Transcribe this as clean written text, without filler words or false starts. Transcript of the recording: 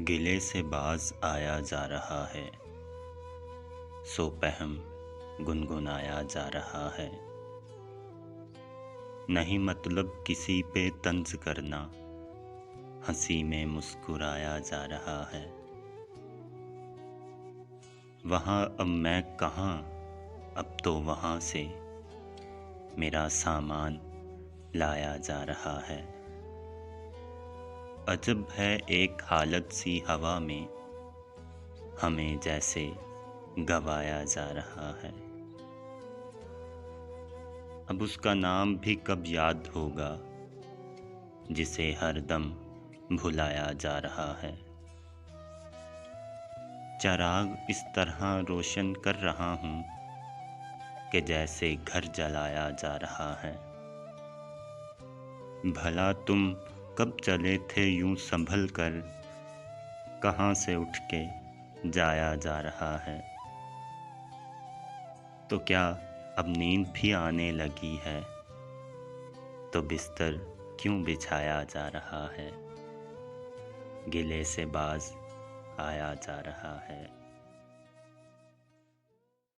गिले से बाज आया जा रहा है, सो पहम गुनगुनाया जा रहा है। नहीं मतलब किसी पे तंज करना, हंसी में मुस्कुराया जा रहा है। वहाँ अब मैं कहाँ, अब तो वहाँ से मेरा सामान लाया जा रहा है। अजब है एक हालत सी हवा में, हमें जैसे गवाया जा रहा है। अब उसका नाम भी कब याद होगा, जिसे हरदम भुलाया जा रहा है। चिराग इस तरह रोशन कर रहा हूँ कि जैसे घर जलाया जा रहा है। भला तुम कब चले थे यूं संभल कर, कहाँ से उठ के जाया जा रहा है। तो क्या अब नींद भी आने लगी है, तो बिस्तर क्यों बिछाया जा रहा है। गिले से बाज आया जा रहा है।